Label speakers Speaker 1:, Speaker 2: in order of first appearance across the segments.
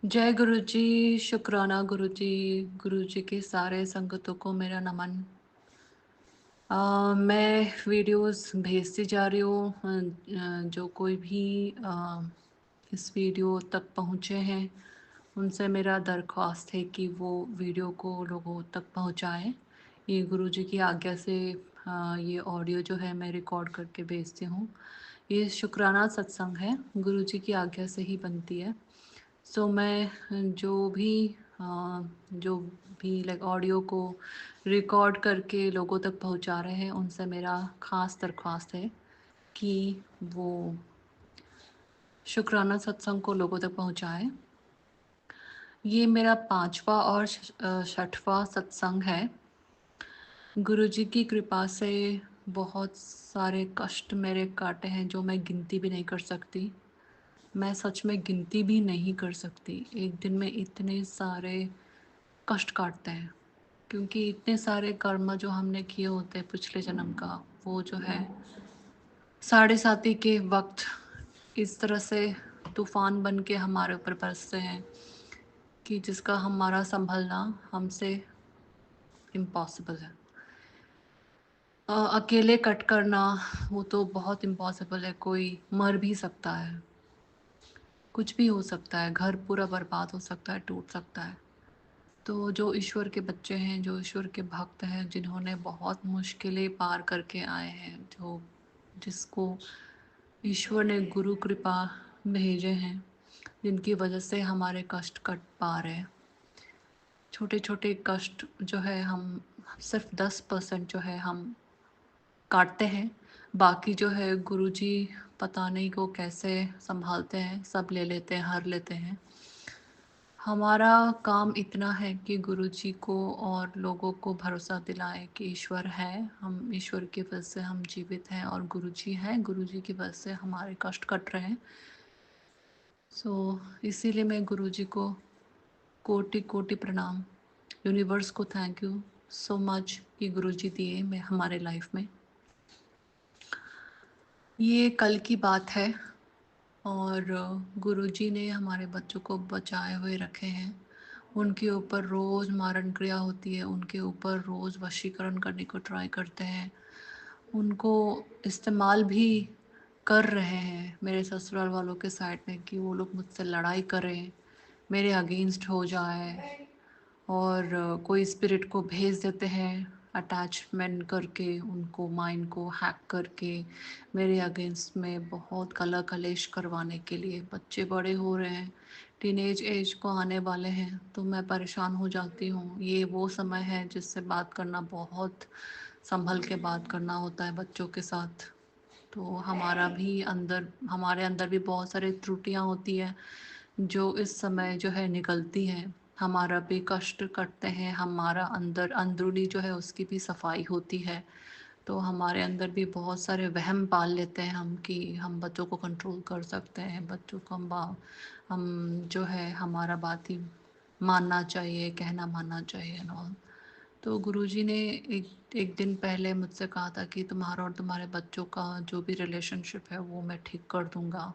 Speaker 1: जय गुरु जी, शुक्राना गुरु जी। गुरु जी के सारे संगतों को मेरा नमन। मैं वीडियोस भेजती जा रही हूँ। जो कोई भी इस वीडियो तक पहुँचे हैं उनसे मेरा दरख्वास्त है कि वो वीडियो को लोगों तक पहुँचाएं। ये गुरु जी की आज्ञा से ये ऑडियो जो है मैं रिकॉर्ड करके भेजती हूँ। ये शुक्राना सत्संग है, गुरु जी की आज्ञा से ही बनती है। सो मैं अ, जो भी लाइक ऑडियो को रिकॉर्ड करके लोगों तक पहुंचा रहे हैं उनसे मेरा ख़ास दरख्वास्त है कि वो शुक्राना सत्संग को लोगों तक पहुंचाएं। ये मेरा 5वां और 6वां सत्संग है। गुरु जी की कृपा से बहुत सारे कष्ट मेरे काटे हैं जो मैं गिनती भी नहीं कर सकती। मैं सच में गिनती भी नहीं कर सकती। एक दिन में इतने सारे कष्ट काटते हैं क्योंकि इतने सारे कर्म जो हमने किए होते हैं पिछले जन्म का, वो जो है साढ़े साती के वक्त इस तरह से तूफान बन के हमारे ऊपर बरसते हैं कि जिसका हमारा संभलना हमसे इम्पॉसिबल है। अकेले कट करना वो तो बहुत इम्पॉसिबल है। कोई मर भी सकता है, कुछ भी हो सकता है, घर पूरा बर्बाद हो सकता है, टूट सकता है। तो जो ईश्वर के बच्चे हैं, जो ईश्वर के भक्त हैं, जिन्होंने बहुत मुश्किलें पार करके आए हैं, जो जिसको ईश्वर ने गुरु कृपा भेजे हैं, जिनकी वजह से हमारे कष्ट कट पा रहे हैं। छोटे छोटे कष्ट जो है हम सिर्फ 10% जो है हम काटते हैं। बाकी जो है गुरुजी पता नहीं को कैसे संभालते हैं, सब ले लेते हैं, हर लेते हैं। हमारा काम इतना है कि गुरुजी को और लोगों को भरोसा दिलाएं कि ईश्वर है, हम ईश्वर की वजह से हम जीवित हैं और गुरुजी हैं, गुरुजी की वजह से हमारे कष्ट कट रहे हैं। सो इसीलिए मैं गुरुजी को कोटि कोटि प्रणाम, यूनिवर्स को थैंक यू सो मच कि गुरुजी दिए मैं हमारे लाइफ में। ये कल की बात है और गुरुजी ने हमारे बच्चों को बचाए हुए रखे हैं। उनके ऊपर रोज़ मारण क्रिया होती है, उनके ऊपर रोज़ वशीकरण करने को ट्राई करते हैं, उनको इस्तेमाल भी कर रहे हैं मेरे ससुराल वालों के साइड में कि वो लोग मुझसे लड़ाई करें, मेरे अगेंस्ट हो जाए। और कोई स्पिरिट को भेज देते हैं अटैचमेंट करके, उनको माइंड को हैक करके मेरे अगेंस्ट में बहुत कला कलेश करवाने के लिए। बच्चे बड़े हो रहे हैं, टीनेज एज को आने वाले हैं, तो मैं परेशान हो जाती हूँ। ये वो समय है जिससे बात करना बहुत संभल के बात करना होता है बच्चों के साथ। तो हमारे अंदर भी बहुत सारी त्रुटियां होती हैं जो इस समय जो है निकलती हैं। हमारा भी कष्ट कटते हैं, हमारा अंदर अंदरूनी जो है उसकी भी सफाई होती है। तो हमारे अंदर भी बहुत सारे वहम पाल लेते हैं हम कि हम बच्चों को कंट्रोल कर सकते हैं, बच्चों को हम जो है हमारा बात ही मानना चाहिए, कहना मानना चाहिए एंड ऑल। तो गुरुजी ने एक एक दिन पहले मुझसे कहा था कि तुम्हारा और तुम्हारे बच्चों का जो भी रिलेशनशिप है वो मैं ठीक कर दूंगा,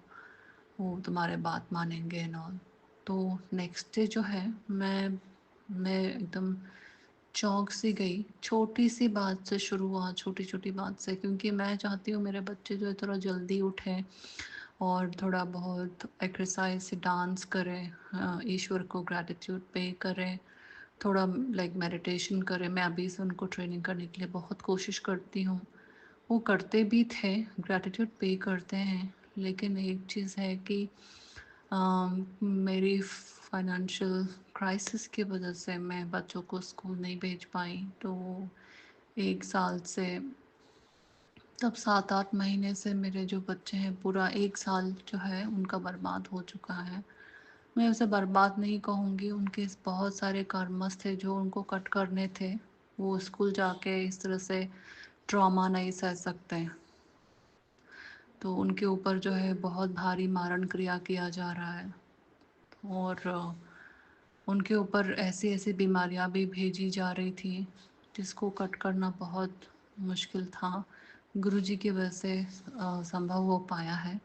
Speaker 1: वो तुम्हारे बात मानेंगे एंड ऑल। तो नेक्स्ट डे जो है मैं एकदम चौंक सी गई। छोटी सी बात से शुरू हुआ, छोटी छोटी बात से, क्योंकि मैं चाहती हूँ मेरे बच्चे जो है थोड़ा जल्दी उठें और थोड़ा बहुत एक्सरसाइज से डांस करें, ईश्वर को ग्रैटिट्यूड पे करें, थोड़ा लाइक मेडिटेशन करें। मैं अभी से उनको ट्रेनिंग करने के लिए बहुत कोशिश करती हूँ। वो करते भी थे, ग्रैटिट्यूड पे करते हैं, लेकिन एक चीज़ है कि मेरी फाइनेंशियल क्राइसिस की वजह से मैं बच्चों को स्कूल नहीं भेज पाई। तो 1 साल से, तब 7-8 महीने से मेरे जो बच्चे हैं, पूरा 1 साल जो है उनका बर्बाद हो चुका है। मैं उसे बर्बाद नहीं कहूँगी, उनके बहुत सारे कर्मस थे जो उनको कट करने थे। वो स्कूल जाके इस तरह से ट्रॉमा नहीं सह सकते, तो उनके ऊपर जो है बहुत भारी मारण क्रिया किया जा रहा है। और उनके ऊपर ऐसी ऐसी बीमारियां भी भेजी जा रही थी जिसको कट करना बहुत मुश्किल था। गुरुजी की वजह से संभव हो पाया है।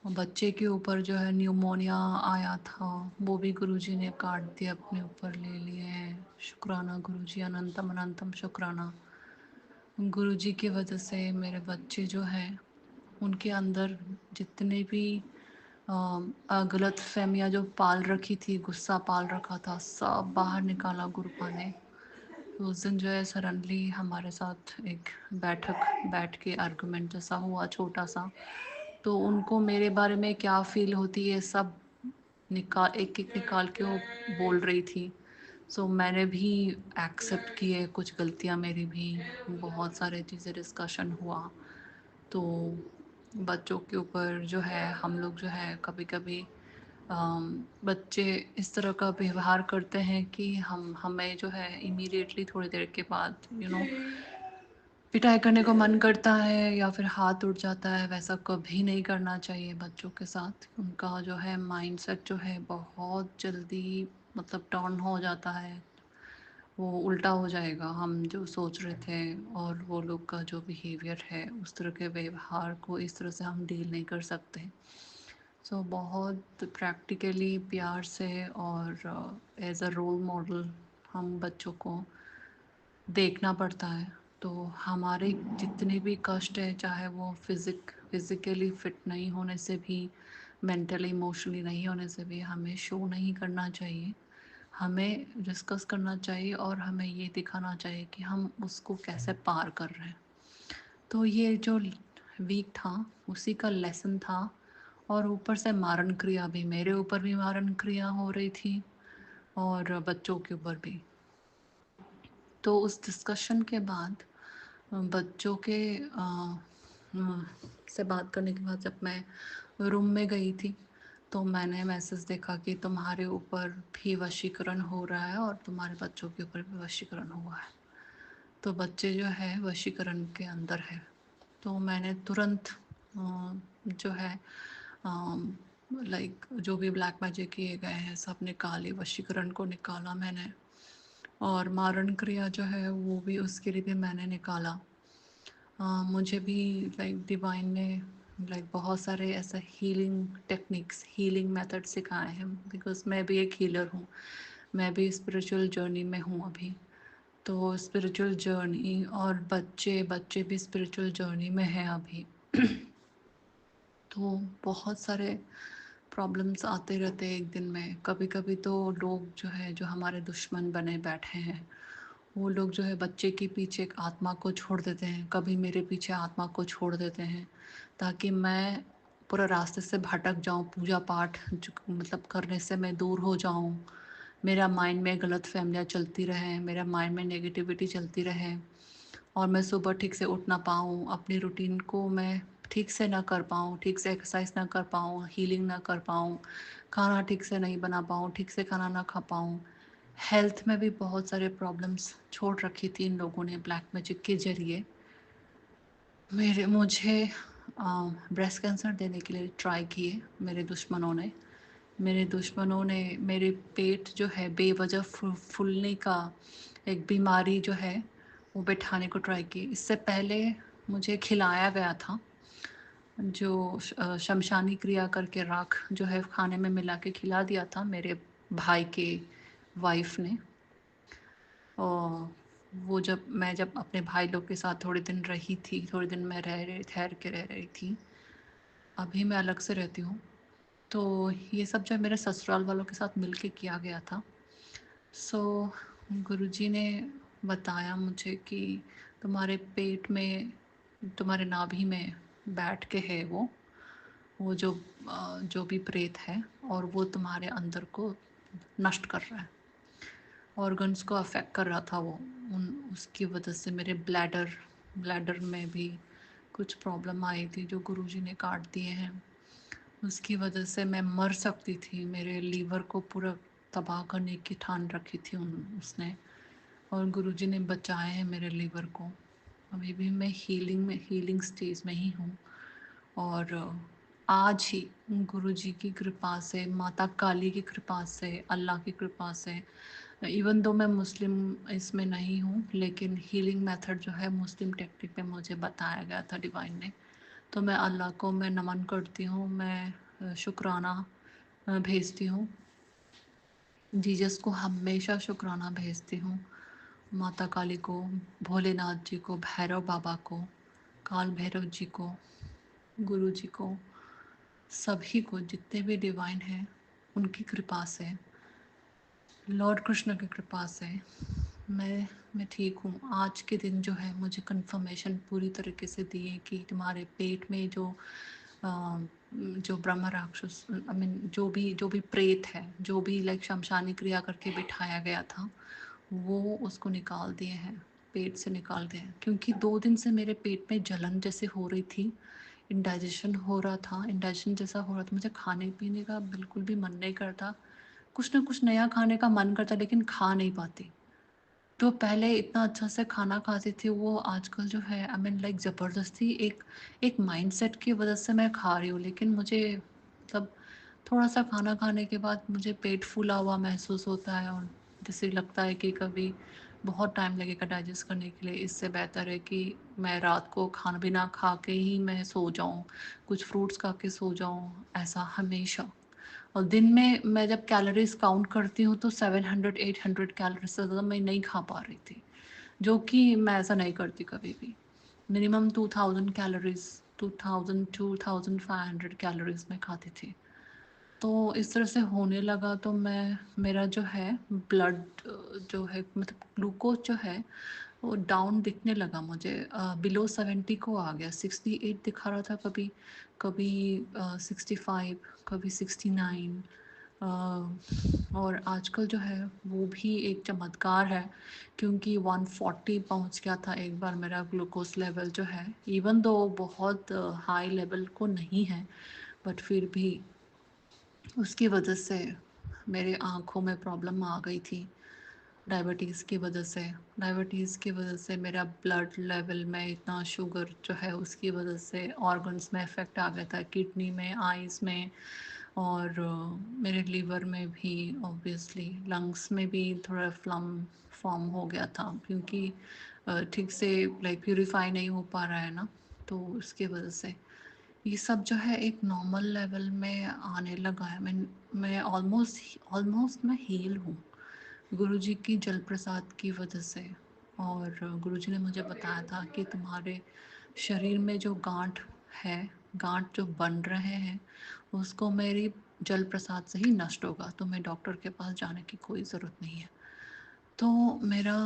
Speaker 1: बच्चे के ऊपर जो है न्यूमोनिया आया था, वो भी गुरुजी ने काट दिया, अपने ऊपर ले लिए हैं। शुक्राना गुरुजी, अनंतम अनंतम शुक्राना। गुरुजी की वजह से मेरे बच्चे जो हैं उनके अंदर जितने भी गलत फहमियाँ जो पाल रखी थी, गुस्सा पाल रखा था, सब बाहर निकाला गुरुपा ने। तो उस दिन जो है सडनली हमारे साथ एक बैठ के आर्गुमेंट जैसा हुआ, छोटा सा। तो उनको मेरे बारे में क्या फील होती है सब एक एक निकाल के वो बोल रही थी। सो मैंने भी एक्सेप्ट किए कुछ गलतियाँ मेरी भी, बहुत सारे चीज़ें डिस्कशन हुआ। तो बच्चों के ऊपर जो है हम लोग जो है कभी कभी बच्चे इस तरह का व्यवहार करते हैं कि हमें जो है इमीडिएटली थोड़ी देर के बाद पिटाई करने को मन करता है या फिर हाथ उठ जाता है। वैसा कभी नहीं करना चाहिए बच्चों के साथ। उनका जो है माइंडसेट जो है बहुत जल्दी मतलब टर्न हो जाता है, वो उल्टा हो जाएगा हम जो सोच रहे थे। और वो लोग का जो बिहेवियर है, उस तरह के व्यवहार को इस तरह से हम डील नहीं कर सकते। सो बहुत प्रैक्टिकली प्यार से और एज अ रोल मॉडल हम बच्चों को देखना पड़ता है। तो हमारे जितने भी कष्ट है, चाहे वो फिज़िकली फिट नहीं होने से भी, मेंटली इमोशनली नहीं होने से भी, हमें शो नहीं करना चाहिए। हमें डिस्कस करना चाहिए और हमें ये दिखाना चाहिए कि हम उसको कैसे पार कर रहे हैं। तो ये जो वीक था उसी का लेसन था। और ऊपर से मारण क्रिया भी, मेरे ऊपर भी मारण क्रिया हो रही थी और बच्चों के ऊपर भी। तो उस डिस्कशन के बाद बच्चों के से बात करने के बाद जब मैं रूम में गई थी तो मैंने मैसेज देखा कि तुम्हारे ऊपर भी वशीकरण हो रहा है और तुम्हारे बच्चों के ऊपर भी वशीकरण हुआ है। तो बच्चे जो है वशीकरण के अंदर है। तो मैंने तुरंत जो है लाइक जो भी ब्लैक मैजिक किए गए हैं सब निकाले, वशीकरण को निकाला मैंने। और मारण क्रिया जो है वो भी उसके लिए भी मैंने निकाला। मुझे भी लाइक डिवाइन ने लाइक बहुत सारे ऐसा हीलिंग टेक्निक्स, हीलिंग मेथड सिखाए हैं, बिकॉज मैं भी एक हीलर हूँ। मैं भी स्पिरिचुअल जर्नी में हूँ अभी। तो स्पिरिचुअल जर्नी और बच्चे बच्चे भी स्पिरिचुअल जर्नी में हैं अभी। तो बहुत सारे प्रॉब्लम्स आते रहते हैं एक दिन में। कभी कभी तो लोग जो है जो हमारे दुश्मन बने बैठे हैं, वो लोग जो है बच्चे के पीछे एक आत्मा को छोड़ देते हैं, कभी मेरे पीछे आत्मा को छोड़ देते हैं, ताकि मैं पूरा रास्ते से भटक जाऊं, पूजा पाठ मतलब करने से मैं दूर हो जाऊं, मेरा माइंड में गलत फहमियाँ चलती रहें, मेरा माइंड में नेगेटिविटी चलती रहे और मैं सुबह ठीक से उठ ना पाऊँ, अपनी रूटीन को मैं ठीक से ना कर पाऊँ, ठीक से एक्सरसाइज ना कर पाऊँ, हीलिंग ना कर पाऊँ, खाना ठीक से नहीं बना पाऊँ, ठीक से खाना ना खा पाऊँ। हेल्थ में भी बहुत सारे प्रॉब्लम्स छोड़ रखी थी इन लोगों ने ब्लैक मैजिक के ज़रिए। मुझे ब्रेस्ट कैंसर देने के लिए ट्राई किए मेरे दुश्मनों ने मेरे पेट जो है बेवजह फूलने का एक बीमारी जो है वो बैठाने को ट्राई की। इससे पहले मुझे खिलाया गया था, जो शमशानी क्रिया करके राख जो है खाने में मिला के खिला दिया था मेरे भाई के वाइफ ने। और वो जब अपने भाई लोग के साथ थोड़े दिन रही थी, थोड़े दिन मैं ठहर के रह रही थी, अभी मैं अलग से रहती हूँ। तो ये सब जो मेरे ससुराल वालों के साथ मिलके किया गया था। सो गुरुजी ने बताया मुझे कि तुम्हारे पेट में, तुम्हारे नाभि में बैठ के है वो जो भी प्रेत है, और वो तुम्हारे अंदर को नष्ट कर रहा है, ऑर्गन्स को अफेक्ट कर रहा था वो। उन उसकी वजह से मेरे ब्लैडर में भी कुछ प्रॉब्लम आई थी जो गुरुजी ने काट दिए हैं। उसकी वजह से मैं मर सकती थी, मेरे लीवर को पूरा तबाह करने की ठान रखी थी उसने। और गुरुजी ने बचाए हैं मेरे लीवर को। अभी भी मैं हीलिंग स्टेज में ही हूँ। और आज ही गुरुजी की कृपा से, माता काली की कृपा से, अल्लाह की कृपा से, इवन दो मैं मुस्लिम इसमें नहीं हूँ, लेकिन हीलिंग मेथड जो है मुस्लिम टेक्निक में मुझे बताया गया था डिवाइन ने। तो मैं अल्लाह को मैं नमन करती हूँ, मैं शुक्राना भेजती हूँ। जीसस को हमेशा शुक्राना भेजती हूँ। माता काली को, भोलेनाथ जी को, भैरव बाबा को, काल भैरव जी को, गुरु जी को, सभी को, जितने भी डिवाइन हैं उनकी कृपा से, लॉर्ड कृष्ण की कृपा से मैं ठीक हूँ। आज के दिन जो है मुझे कंफर्मेशन पूरी तरीके से दी है कि तुम्हारे पेट में जो ब्रह्म राक्षस, आई मीन जो भी प्रेत है, जो भी लाइक शमशानी क्रिया करके बिठाया गया था, वो उसको निकाल दिए हैं, पेट से निकाल दिए हैं। क्योंकि 2 दिन से मेरे पेट में जलन जैसे हो रही थी, इंडाइजेशन हो रहा था, इंडाइजेशन जैसा हो रहा था, मुझे खाने पीने का बिल्कुल भी मन नहीं करता, कुछ ना कुछ नया खाने का मन करता लेकिन खा नहीं पाती। तो पहले इतना अच्छा से खाना खाती थी, वो आजकल जो है आई मीन लाइक ज़बरदस्ती एक एक माइंडसेट की वजह से मैं खा रही हूँ, लेकिन मुझे मतलब थोड़ा सा खाना खाने के बाद मुझे पेट फूला हुआ महसूस होता है, और जैसे लगता है कि कभी बहुत टाइम लगेगा डाइजेस्ट करने के लिए। इससे बेहतर है कि मैं रात को खाना भी ना खा के ही मैं सो जाऊँ, कुछ फ्रूट्स खा के सो जाऊँ, ऐसा हमेशा। और दिन में मैं जब कैलोरीज काउंट करती हूँ तो 700-800 कैलोरीज से ज़्यादा मैं नहीं खा पा रही थी, जो कि मैं ऐसा नहीं करती कभी भी। मिनिमम 2000 कैलोरीज, 2000-2500 कैलोरीज मैं खाती थी। तो इस तरह से होने लगा, तो मैं मेरा जो है ब्लड जो है मतलब ग्लूकोज जो है वो डाउन दिखने लगा मुझे, बिलो 70 को आ गया, 68 दिखा रहा था कभी, कभी 65, कभी 69, और आजकल जो है वो भी एक चमत्कार है, क्योंकि 140 पहुंच गया था एक बार मेरा ग्लूकोज लेवल जो है, इवन दो बहुत हाई लेवल को नहीं है, बट फिर भी उसकी वजह से मेरे आँखों में प्रॉब्लम आ गई थी। डायबिटीज़ की वजह से, डायबिटीज़ की वजह से मेरा ब्लड लेवल में इतना शुगर जो है उसकी वजह से ऑर्गन्स में इफ़ेक्ट आ गया था, किडनी में, आइज़ में, और मेरे लीवर में भी, ऑब्वियसली लंग्स में भी थोड़ा फ्लम फॉर्म हो गया था, क्योंकि ठीक से लाइक प्यूरिफाई नहीं हो पा रहा है ना, तो उसकी वजह से ये सब जो है एक नॉर्मल लेवल में आने लगा है। मैं ऑलमोस्ट ऑलमोस्ट मैं हील हूँ गुरुजी की जल प्रसाद की वजह से। और गुरुजी ने मुझे बताया था कि तुम्हारे शरीर में जो गांठ है, गांठ जो बन रहे हैं, उसको मेरी जल प्रसाद से ही नष्ट होगा, तुम्हें डॉक्टर के पास जाने की कोई ज़रूरत नहीं है। तो मेरा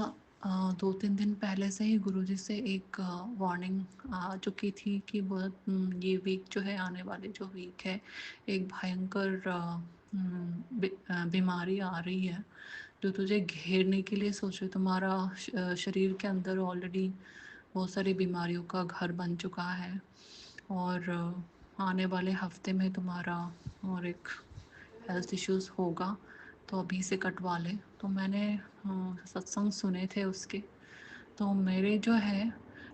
Speaker 1: 2-3 दिन पहले से ही गुरुजी से एक वार्निंग आ चुकी थी कि बहुत ये वीक जो है, आने वाले जो वीक है, एक भयंकर बीमारी आ रही है जो तुझे घेरने के लिए सोच रही। तुम्हारा शरीर के अंदर ऑलरेडी बहुत सारी बीमारियों का घर बन चुका है, और आने वाले हफ्ते में तुम्हारा और एक हेल्थ इश्यूज़ होगा, तो अभी से कटवा ले। तो मैंने सत्संग सुने थे उसके, तो मेरे जो है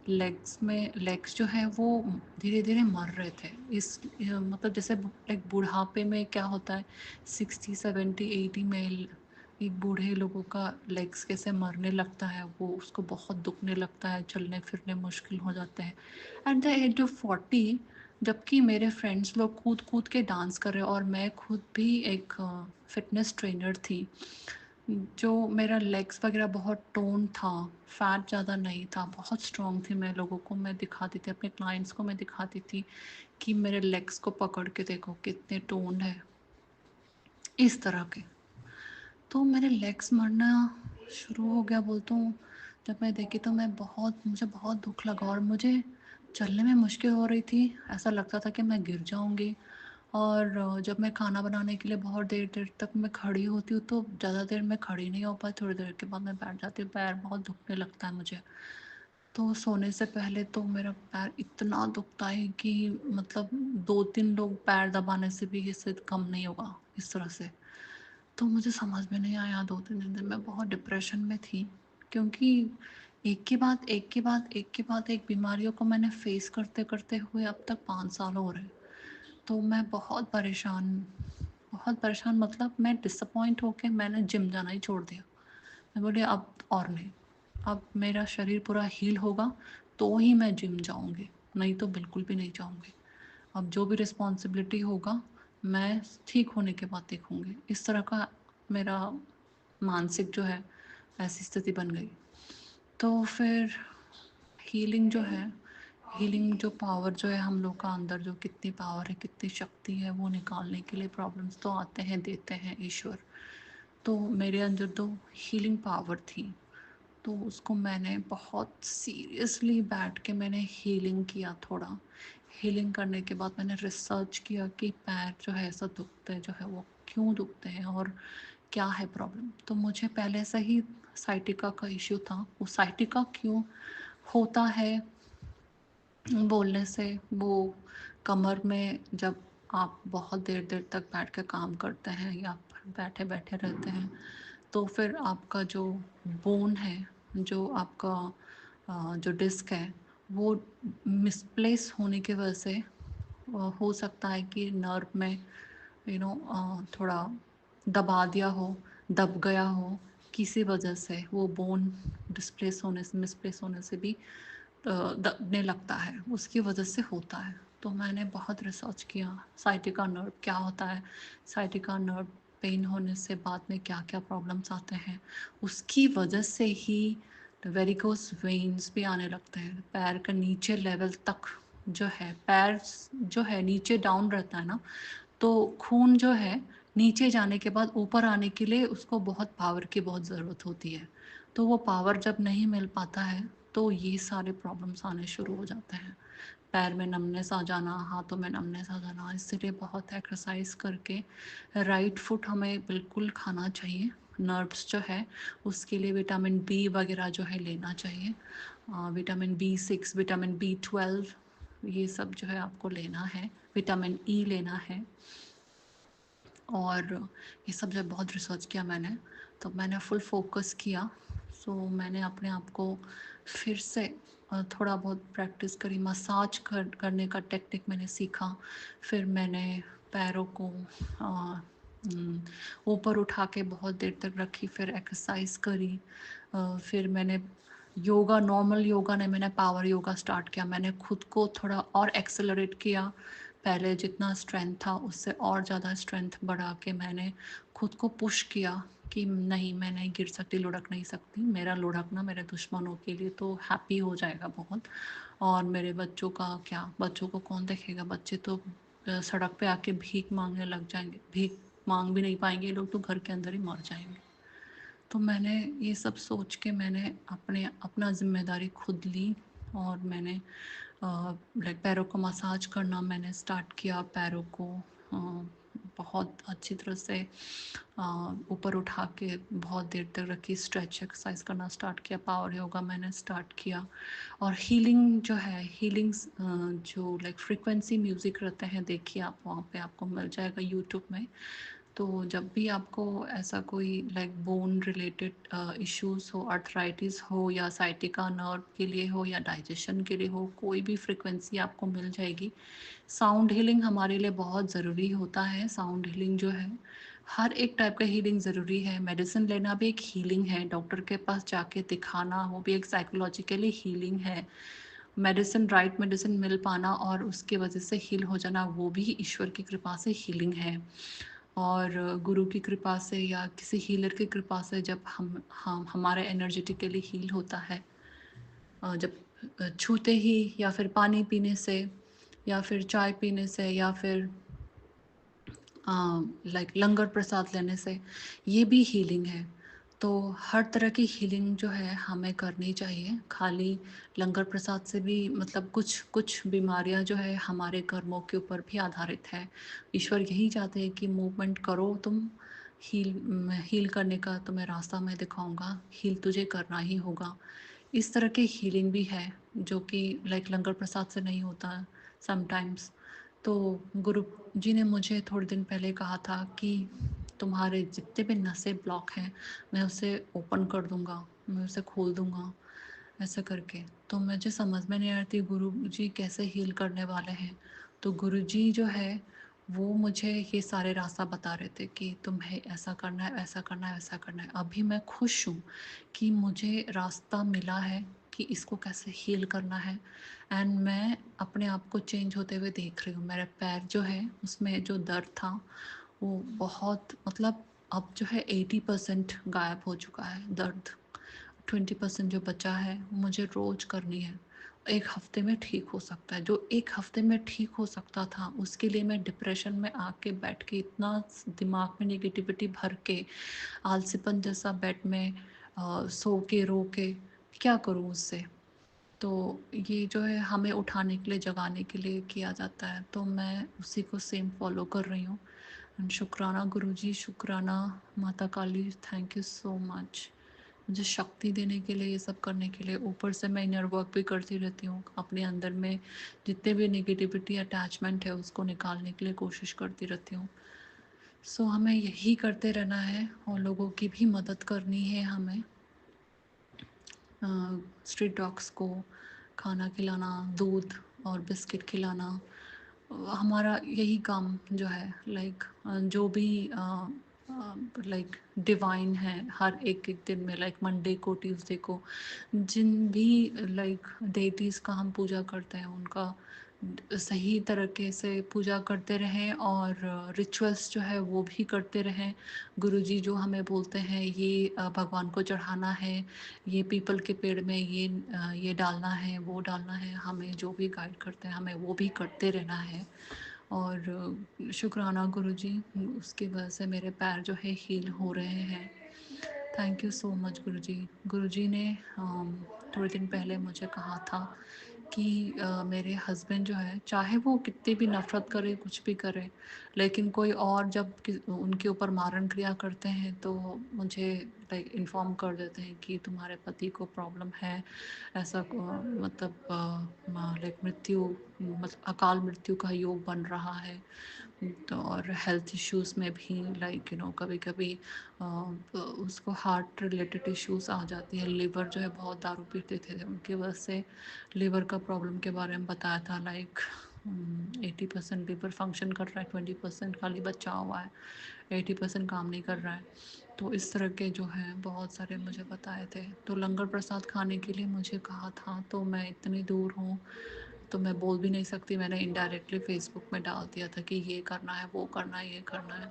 Speaker 1: लेग्स जो है वो धीरे धीरे मर रहे थे। मतलब जैसे एक बुढ़ापे में क्या होता है, 60-70-80 में एक बूढ़े लोगों का लेग्स कैसे मरने लगता है, वो उसको बहुत दुखने लगता है, चलने फिरने मुश्किल हो जाते हैं एट द एज ऑफ 40। जबकि मेरे फ्रेंड्स लोग कूद कूद के डांस कर रहे, और मैं खुद भी एक फिटनेस ट्रेनर थी, जो मेरा लेग्स वगैरह बहुत टोन था, फैट ज़्यादा नहीं था, बहुत स्ट्रॉन्ग थी। मैं लोगों को मैं दिखाती थी, अपने क्लाइंट्स को मैं दिखाती थी कि मेरे लेग्स को पकड़ के देखो कितने टोन है, इस तरह के। तो मेरे लेग्स मरना शुरू हो गया बोलता हूँ। जब मैं देखी तो मुझे बहुत दुख लगा, और मुझे चलने में मुश्किल हो रही थी, ऐसा लगता था कि मैं गिर जाऊँगी। और जब मैं खाना बनाने के लिए बहुत देर देर तक मैं खड़ी होती हूँ, तो ज़्यादा देर मैं खड़ी नहीं हो पाती, थोड़ी देर के बाद मैं बैठ जाती हूँ, पैर बहुत दुखने लगता है मुझे। तो सोने से पहले तो मेरा पैर इतना दुखता है कि मतलब 2-3 लोग पैर दबाने से भी इससे कम नहीं होगा, इस तरह से। तो मुझे समझ में नहीं आया, 2-3 दिन मैं बहुत डिप्रेशन में थी, क्योंकि एक के बाद एक के बाद एक के बाद एक बीमारियों को मैंने फेस करते करते हुए अब तक 5 साल हो रहे हैं। तो मैं बहुत परेशान, मतलब मैं डिसअपॉइंट होके मैंने जिम जाना ही छोड़ दिया। मैं बोली अब और नहीं, अब मेरा शरीर पूरा हील होगा तो ही मैं जिम जाऊंगी। नहीं तो बिल्कुल भी नहीं चाहूँगी। अब जो भी रिस्पॉन्सिबिलिटी होगा, मैं ठीक होने के बाद देखूँगी। इस तरह का मेरा मानसिक जो है, ऐसी स्थिति बन गई। तो फिर हीलिंग जो है, हीलिंग जो पावर जो है हम लोग का अंदर, जो कितनी पावर है, कितनी शक्ति है, वो निकालने के लिए प्रॉब्लम्स तो आते हैं, देते हैं ईश्वर। तो मेरे अंदर तो हीलिंग पावर थी, तो उसको मैंने बहुत सीरियसली बैठ के मैंने हीलिंग किया थोड़ा। हीलिंग करने के बाद मैंने रिसर्च किया कि पैर जो है ऐसा दुखते जो है वो क्यों दुखते हैं और क्या है प्रॉब्लम। तो मुझे पहले से ही साइटिका का इश्यू था। वो साइटिका क्यों होता है बोलने से, वो कमर में जब आप बहुत देर देर तक बैठ के काम करते हैं या बैठे बैठे रहते हैं, तो फिर आपका जो बोन है, जो आपका जो डिस्क है, वो मिसप्लेस होने की वजह से हो सकता है कि नर्व में थोड़ा दबा दिया हो, दब गया हो, किसी वजह से वो बोन डिस्प्लेस होने से, मिसप्लेस होने से भी दबने लगता है, उसकी वजह से होता है। तो मैंने बहुत रिसर्च किया, साइटिका नर्व क्या होता है, साइटिका नर्व पेन होने से बाद में क्या क्या प्रॉब्लम्स आते हैं, उसकी वजह से ही वेरिकोस वेन्स भी आने लगते हैं। पैर का नीचे लेवल तक जो है, पैर जो है नीचे डाउन रहता है ना, तो खून जो है नीचे जाने के बाद ऊपर आने के लिए उसको बहुत पावर की बहुत ज़रूरत होती है। तो वो पावर जब नहीं मिल पाता है, तो ये सारे प्रॉब्लम्स आने शुरू हो जाते हैं। पैर में नमनेस आ जाना, हाथों में नमनेस आ जाना, इसलिए बहुत एक्सरसाइज करके राइट फुट हमें बिल्कुल खाना चाहिए। नर्व्स जो है उसके लिए विटामिन बी वगैरह जो है लेना चाहिए। विटामिन बी 6, विटामिन बी 12, ये सब जो है आपको लेना है। विटामिन ई लेना है। और ये सब जब बहुत रिसर्च किया मैंने, तो मैंने फुल फोकस किया। सो मैंने अपने आप को फिर से थोड़ा बहुत प्रैक्टिस करी, मसाज करने का टेक्निक मैंने सीखा। फिर मैंने पैरों को ऊपर उठा के बहुत देर तक रखी, फिर एक्सरसाइज करी। फिर मैंने योगा, नॉर्मल योगा नहीं, मैंने पावर योगा स्टार्ट किया। मैंने खुद को थोड़ा और एक्सेलरेट किया, पहले जितना स्ट्रेंथ था उससे और ज़्यादा स्ट्रेंथ बढ़ा के मैंने खुद को पुश किया कि नहीं, मैं नहीं गिर सकती, लुढ़क नहीं सकती। मेरा लुढ़कना मेरे दुश्मनों के लिए तो हैप्पी हो जाएगा बहुत, और मेरे बच्चों का क्या, बच्चों को कौन देखेगा, बच्चे तो सड़क पे आके भीख मांगने लग जाएंगे, भीख मांग भी नहीं पाएंगे ये लोग, तो घर के अंदर ही मर जाएंगे। तो मैंने ये सब सोच के मैंने अपना जिम्मेदारी खुद ली, और मैंने लाइक पैरों को मसाज करना मैंने स्टार्ट किया। पैरों को बहुत अच्छी तरह से ऊपर उठा के बहुत देर तक रखी, स्ट्रेच एक्सरसाइज करना स्टार्ट किया, पावर योगा मैंने स्टार्ट किया। और हीलिंग जो है, हीलिंग्स जो लाइक फ्रीक्वेंसी म्यूज़िक रहते हैं, देखिए आप वहाँ पे आपको मिल जाएगा यूट्यूब में। तो जब भी आपको ऐसा कोई लाइक बोन रिलेटेड इश्यूज हो, अर्थराइटिस हो, या साइटिका नर्व के लिए हो, या डाइजेशन के लिए हो, कोई भी फ्रिक्वेंसी आपको मिल जाएगी। साउंड हीलिंग हमारे लिए बहुत ज़रूरी होता है। साउंड हीलिंग जो है, हर एक टाइप का हीलिंग ज़रूरी है। मेडिसिन लेना भी एक हीलिंग है, डॉक्टर के पास जाके दिखाना, वो भी एक साइकोलॉजिकली हीलिंग है। मेडिसिन, राइट मेडिसिन मिल पाना और उसके वजह से हील हो जाना, वो भी ईश्वर की कृपा से हीलिंग है। और गुरु की कृपा से या किसी हीलर की कृपा से जब हम हमारे एनर्जेटिकली हील होता है, जब छूते ही, या फिर पानी पीने से, या फिर चाय पीने से, या फिर लाइक लंगर प्रसाद लेने से, ये भी हीलिंग है। तो हर तरह की हीलिंग जो है हमें करनी चाहिए। खाली लंगर प्रसाद से भी मतलब कुछ कुछ बीमारियां जो है हमारे कर्मों के ऊपर भी आधारित है। ईश्वर यही चाहते हैं कि मूवमेंट करो तुम, हील करने का तुम्हें रास्ता मैं दिखाऊंगा, हील तुझे करना ही होगा। इस तरह की हीलिंग भी है जो कि लाइक लंगर प्रसाद से नहीं होता समटाइम्स। तो गुरु जी ने मुझे थोड़े दिन पहले कहा था कि तुम्हारे जितने भी नसें ब्लॉक हैं, मैं उसे ओपन कर दूंगा, मैं उसे खोल दूंगा, ऐसा करके। तो मुझे समझ में नहीं आ रही थी गुरु जी कैसे हील करने वाले हैं। तो गुरु जी जो है वो मुझे ये सारे रास्ता बता रहे थे कि तुम्हें ऐसा करना है, ऐसा करना है, वैसा करना है। अभी मैं खुश हूँ कि मुझे रास्ता मिला है कि इसको कैसे हील करना है। एंड मैं अपने आप को चेंज होते हुए देख रही हूँ। मेरा पैर जो है उसमें जो दर्द था वो बहुत मतलब अब जो है 80% गायब हो चुका है दर्द। 20% जो बचा है वो मुझे रोज करनी है। एक हफ्ते में ठीक हो सकता है। जो एक हफ्ते में ठीक हो सकता था उसके लिए मैं डिप्रेशन में आके बैठ के इतना दिमाग में नेगेटिविटी भर के आलसीपन जैसा बेड में सो के रो के क्या करूँ उससे। तो ये जो है हमें उठाने के लिए जगाने के लिए किया जाता है, तो मैं उसी को सेम फॉलो कर रही हूँ। एंड शुक्राना गुरुजी, शुक्राना माता काली, थैंक यू सो मच मुझे शक्ति देने के लिए, ये सब करने के लिए। ऊपर से मैं इनर वर्क भी करती रहती हूँ, अपने अंदर में जितने भी नेगेटिविटी अटैचमेंट है उसको निकालने के लिए कोशिश करती रहती हूँ। सो हमें यही करते रहना है और लोगों की भी मदद करनी है हमें। स्ट्रीट डॉग्स को खाना खिलाना, दूध और बिस्किट खिलाना, हमारा यही काम जो है। लाइक जो भी लाइक डिवाइन है हर एक एक दिन में, लाइक मंडे को, ट्यूसडे को जिन भी लाइक डेटीज़ का हम पूजा करते हैं उनका सही तरीके से पूजा करते रहें और रिचुअल्स जो है वो भी करते रहें। गुरुजी जो हमें बोलते हैं ये भगवान को चढ़ाना है, ये पीपल के पेड़ में ये डालना है, वो डालना है, हमें जो भी गाइड करते हैं हमें वो भी करते रहना है। और शुक्राना गुरुजी, उसकी वजह से मेरे पैर जो है हील हो रहे हैं। थैंक यू सो मच गुरुजी। गुरुजी ने थोड़े दिन पहले मुझे कहा था कि मेरे हस्बैंड जो है चाहे वो कितनी भी नफ़रत करे, कुछ भी करे, लेकिन कोई और जब उनके ऊपर मारण क्रिया करते हैं तो मुझे लाइक इन्फॉर्म कर देते हैं कि तुम्हारे पति को प्रॉब्लम है। ऐसा मतलब लाइक मृत्यु, मतलब अकाल मृत्यु का योग बन रहा है। तो और हेल्थ इश्यूज़ में भी लाइक कभी कभी उसको हार्ट रिलेटेड इश्यूज आ जाती है। लिवर जो है बहुत दारू पीते थे, उनकी वजह से लिवर का प्रॉब्लम के बारे में बताया था। लाइक 80% लिवर फंक्शन कर रहा है, 20% खाली बचा हुआ है, 80% काम नहीं कर रहा है। तो इस तरह के जो है बहुत सारे मुझे बताए थे। तो लंगर प्रसाद खाने के लिए मुझे कहा था, तो मैं इतनी दूर हूँ तो मैं बोल भी नहीं सकती। मैंने इनडायरेक्टली फेसबुक में डाल दिया था कि ये करना है, वो करना है, ये करना है,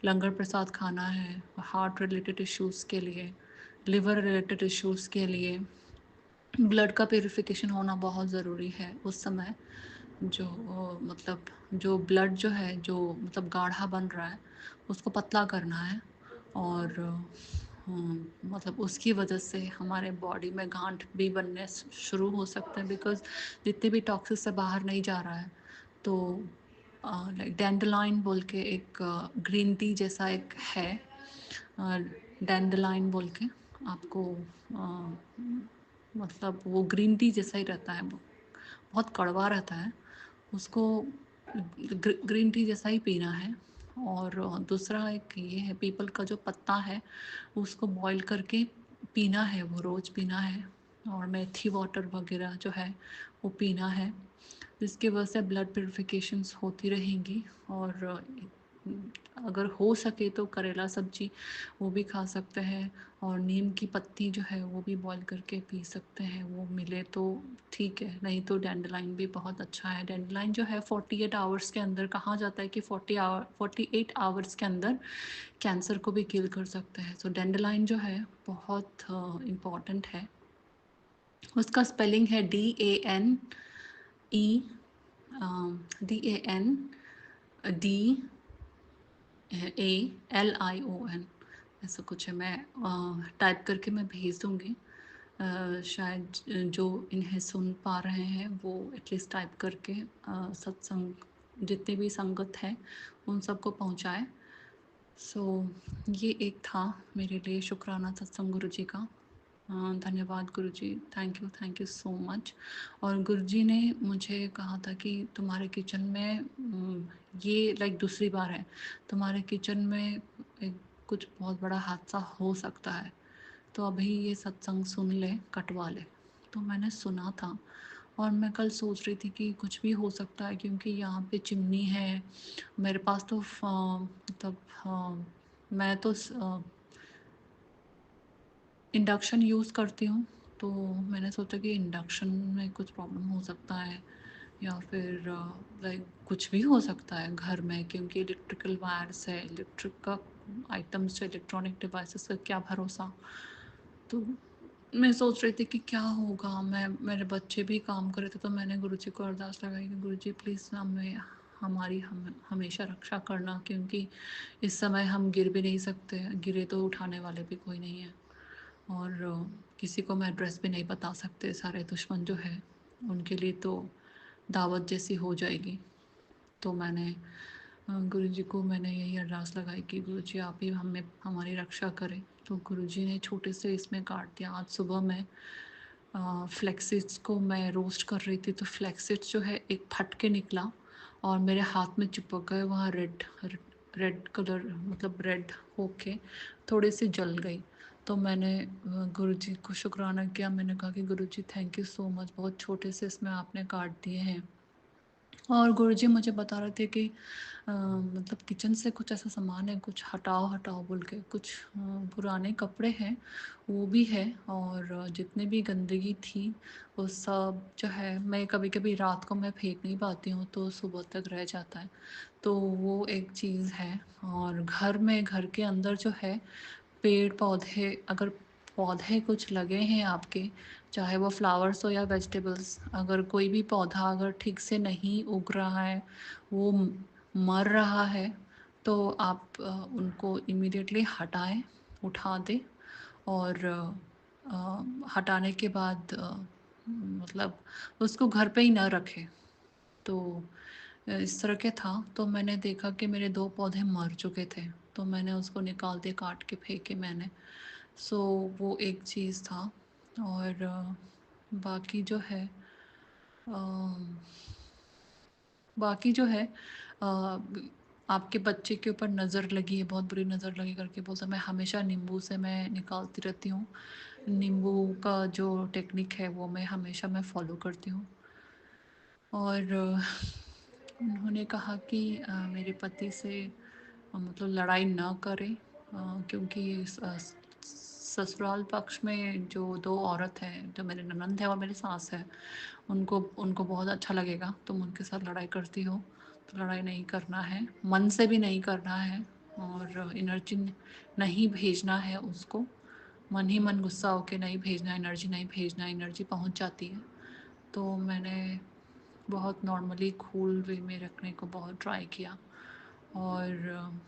Speaker 1: लंगर प्रसाद खाना है। हार्ट रिलेटेड इश्यूज़ के लिए, लिवर रिलेटेड इश्यूज़ के लिए ब्लड का प्यूरिफिकेशन होना बहुत ज़रूरी है उस समय। जो मतलब जो ब्लड जो है जो मतलब गाढ़ा बन रहा है उसको पतला करना है। और मतलब उसकी वजह से हमारे बॉडी में गांठ भी बनने शुरू हो सकते हैं, बिकॉज जितने भी टॉक्सिस से बाहर नहीं जा रहा है। तो लाइक डैंडलाइन बोल के एक ग्रीन टी जैसा एक है, डैंडलाइन बोल के आपको मतलब वो ग्रीन टी जैसा ही रहता है, बहुत कड़वा रहता है। उसको ग्रीन टी जैसा ही पीना है। और दूसरा एक ये है, पीपल का जो पत्ता है उसको बॉईल करके पीना है, वो रोज़ पीना है। और मेथी वाटर वगैरह जो है वो पीना है, जिसकी वजह से ब्लड प्यूरिफिकेशंस होती रहेंगी। और अगर हो सके तो करेला सब्जी वो भी खा सकते हैं, और नीम की पत्ती जो है वो भी बॉईल करके पी सकते हैं, वो मिले तो ठीक है, नहीं तो डैंडलाइन भी बहुत अच्छा है। डैंडलाइन जो है 48 आवर्स के अंदर, कहा जाता है कि 48 आवर्स के अंदर कैंसर को भी किल कर सकते हैं। सो डैंडलाइन जो है बहुत इम्पॉर्टेंट है। उसका स्पेलिंग है DANE, DANDALION, ऐसा कुछ है। मैं टाइप करके मैं भेज दूँगी। शायद जो इन्हें सुन पा रहे हैं वो एटलीस्ट टाइप करके सत्संग जितने भी संगत हैं उन सबको पहुँचाएँ। सो ये एक था मेरे लिए शुक्राना सत्संग गुरुजी का। धन्यवाद गुरुजी, थैंक यू सो मच। और गुरुजी ने मुझे कहा था कि तुम्हारे किचन में ये लाइक दूसरी बार है, तुम्हारे किचन में एक कुछ बहुत बड़ा हादसा हो सकता है, तो अभी ये सत्संग सुन ले, कटवा ले। तो मैंने सुना था और मैं कल सोच रही थी कि कुछ भी हो सकता है, क्योंकि यहाँ पे चिमनी है मेरे पास। तो मतलब मैं तो इंडक्शन यूज़ करती हूँ, तो मैंने सोचा कि इंडक्शन में कुछ प्रॉब्लम हो सकता है या फिर लाइक कुछ भी हो सकता है घर में, क्योंकि इलेक्ट्रिकल वायर्स है, इलेक्ट्रिक का आइटम्स है, इलेक्ट्रॉनिक डिवाइसेस का क्या भरोसा। तो मैं सोच रही थी कि क्या होगा। मेरे बच्चे भी काम कर रहे थे, तो मैंने गुरुजी को अरदास लगाई कि गुरुजी प्लीज़ हमें हमारी हमेशा रक्षा करना, क्योंकि इस समय हम गिर भी नहीं सकते, गिरे तो उठाने वाले भी कोई नहीं है। और किसी को मैं एड्रेस भी नहीं बता सकते, सारे दुश्मन जो है उनके लिए तो दावत जैसी हो जाएगी। तो मैंने गुरुजी को मैंने यही अरदास लगाई कि गुरुजी आप ही हमें हमारी रक्षा करें। तो गुरुजी ने छोटे से इसमें काट दिया। आज सुबह मैं फ्लैक्स को मैं रोस्ट कर रही थी, तो फ्लैक्स जो है एक फट के निकला और मेरे हाथ में चिपक गए। वहाँ रेड रेड कलर मतलब रेड होके थोड़ी सी जल गई। तो मैंने गुरुजी को शुक्राना किया। मैंने कहा कि गुरुजी थैंक यू सो मच, बहुत छोटे से इसमें आपने काट दिए हैं। और गुरुजी मुझे बता रहे थे कि मतलब किचन से कुछ ऐसा सामान है, कुछ हटाओ हटाओ बोल के, कुछ पुराने कपड़े हैं वो भी है, और जितने भी गंदगी थी वो सब जो है, मैं कभी कभी रात को मैं फेंक नहीं पाती हूँ तो सुबह तक रह जाता है, तो वो एक चीज़ है। और घर में, घर के अंदर जो है पेड़ पौधे, अगर पौधे कुछ लगे हैं आपके, चाहे वो फ्लावर्स हो या वेजिटेबल्स, अगर कोई भी पौधा अगर ठीक से नहीं उग रहा है, वो मर रहा है, तो आप उनको इमीडिएटली हटाएं, उठा दें। और हटाने के बाद मतलब उसको घर पे ही ना रखें। तो इस तरह के था। तो मैंने देखा कि मेरे 2 पौधे मर चुके थे, तो मैंने उसको निकाल दिया, काट के फेंके मैंने। सो वो एक चीज़ था। और बाकी जो है बाकी जो है आपके बच्चे के ऊपर नज़र लगी है, बहुत बुरी नज़र लगी करके बोलता, मैं हमेशा नींबू से मैं निकालती रहती हूँ। नींबू का जो टेक्निक है वो हमेशा मैं फॉलो करती हूँ। और उन्होंने कहा कि मेरे पति से मतलब लड़ाई ना करें, क्योंकि ससुराल पक्ष में जो 2 औरत हैं, जो मेरे ननंद है और मेरी सास है, उनको उनको बहुत अच्छा लगेगा तुम उनके साथ लड़ाई करती हो। तो लड़ाई नहीं करना है, मन से भी नहीं करना है, और एनर्जी नहीं भेजना है उसको। मन ही मन गुस्सा होके नहीं भेजना, एनर्जी नहीं भेजना, एनर्जी पहुंच जाती है। तो मैंने बहुत नॉर्मली कूल वे में रखने को बहुत ट्राई किया। और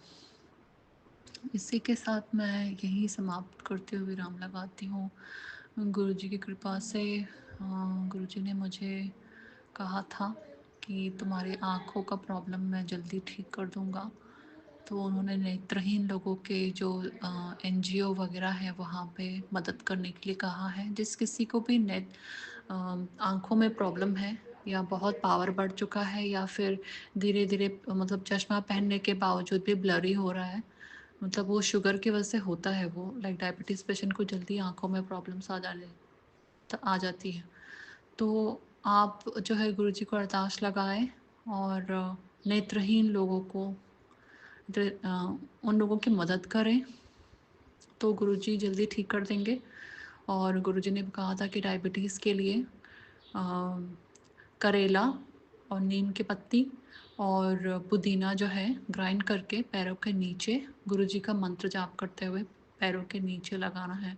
Speaker 1: इसी के साथ मैं यही समाप्त करते हुए विराम लगाती हूँ। गुरुजी की कृपा से गुरुजी ने मुझे कहा था कि तुम्हारी आँखों का प्रॉब्लम मैं जल्दी ठीक कर दूँगा। तो उन्होंने नेत्रहीन लोगों के जो एनजीओ वगैरह है वहाँ पे मदद करने के लिए कहा है। जिस किसी को भी आँखों में प्रॉब्लम है, या बहुत पावर बढ़ चुका है, या फिर धीरे-धीरे मतलब चश्मा पहनने के बावजूद भी ब्लरी हो रहा है, मतलब वो शुगर की वजह से होता है, वो लाइक डायबिटीज़ पेशेंट को जल्दी आँखों में प्रॉब्लम्स आ जाती है। तो आप जो है गुरुजी को अरदास लगाएँ, और नेत्रहीन लोगों को उन लोगों की मदद करें, तो गुरुजी जल्दी ठीक कर देंगे। और गुरुजी ने कहा था कि डायबिटीज़ के लिए अ, करेला और नीम की पत्ती और पुदीना जो है ग्राइंड करके पैरों के नीचे गुरुजी का मंत्र जाप करते हुए पैरों के नीचे लगाना है।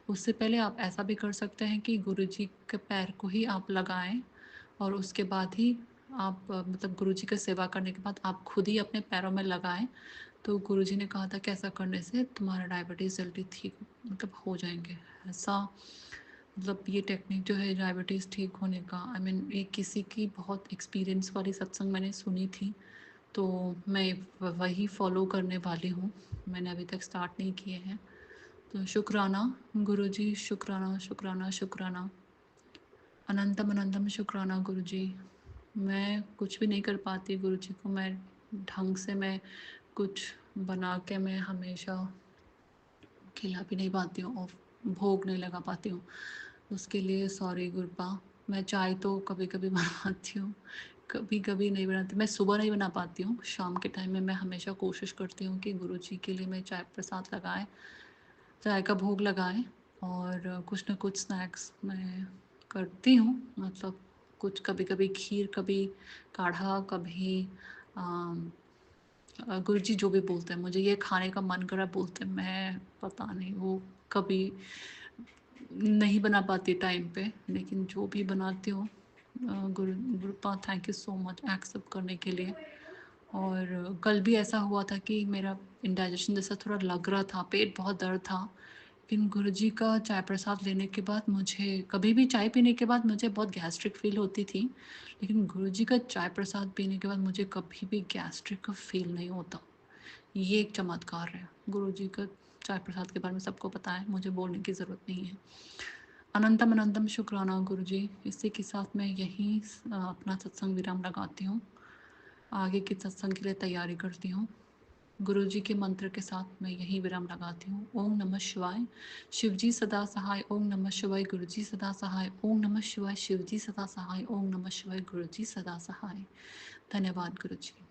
Speaker 1: उससे पहले आप ऐसा भी कर सकते हैं कि गुरुजी के पैर को ही आप लगाएं, और उसके बाद ही आप मतलब गुरुजी की सेवा करने के बाद आप खुद ही अपने पैरों में लगाएं। तो गुरुजी ने कहा था कि ऐसा करने से तुम्हारा डायबिटीज़ जल्दी ठीक मतलब हो जाएंगे। ऐसा मतलब ये टेक्निक जो है डायबिटीज़ ठीक होने का, आई मीन ये किसी की बहुत एक्सपीरियंस वाली सत्संग मैंने सुनी थी, तो मैं वही फॉलो करने वाली हूँ। मैंने अभी तक स्टार्ट नहीं किए हैं। तो शुक्राना गुरुजी, शुक्राना शुक्राना शुक्राना, अनंतम अनंतम शुक्राना गुरुजी। मैं कुछ भी नहीं कर पाती गुरुजी को, मैं ढंग से मैं कुछ बना के मैं हमेशा खिला भी नहीं पाती हूँ और भोग नहीं लगा पाती हूँ। उसके लिए सॉरी गुरपा। मैं चाय तो कभी कभी बनाती हूँ, कभी कभी नहीं बनाती। मैं सुबह नहीं बना पाती हूँ, शाम के टाइम में मैं हमेशा कोशिश करती हूँ कि गुरुजी के लिए मैं चाय प्रसाद लगाएं, चाय का भोग लगाएं। और कुछ ना कुछ स्नैक्स मैं करती हूँ, मतलब कुछ कभी-कभी खीर, कभी काढ़ा, कभी गुरुजी जो भी बोलते हैं, मुझे ये खाने का मन करा बोलते हैं, मैं पता नहीं वो कभी नहीं बना पाती टाइम पे, लेकिन जो भी बनाती हूँ गुरुपा thank you so much accept करने के लिए। और कल भी ऐसा हुआ था कि मेरा इंडाइजेशन जैसा थोड़ा लग रहा था, पेट बहुत दर्द था। लेकिन गुरुजी का चाय प्रसाद लेने के बाद मुझे कभी भी चाय पीने के बाद मुझे बहुत गैस्ट्रिक फ़ील होती थी, लेकिन गुरुजी का चाय प्रसाद पीने के बाद मुझे कभी भी गैस्ट्रिक का फ़ील नहीं होता। ये एक चमत्कार है। गुरुजी का चाय प्रसाद के बारे में सबको पता है, मुझे बोलने की ज़रूरत नहीं है। अनंतम अनंतम शुक्राना गुरुजी। इसी के साथ मैं यहीं अपना सत्संग विराम लगाती हूँ। आगे के सत्संग के लिए तैयारी करती हूँ। गुरुजी के मंत्र के साथ मैं यहीं विराम लगाती हूँ। ओम नमः शिवाय, शिवजी सदा सहाय। ओम नमः शिवाय, गुरुजी सदा सहाय। ओम नमः शिवाय, शिवजी सदा सहाय। ओम नमः शिवाय, गुरुजी सदा सहाय। धन्यवाद गुरुजी।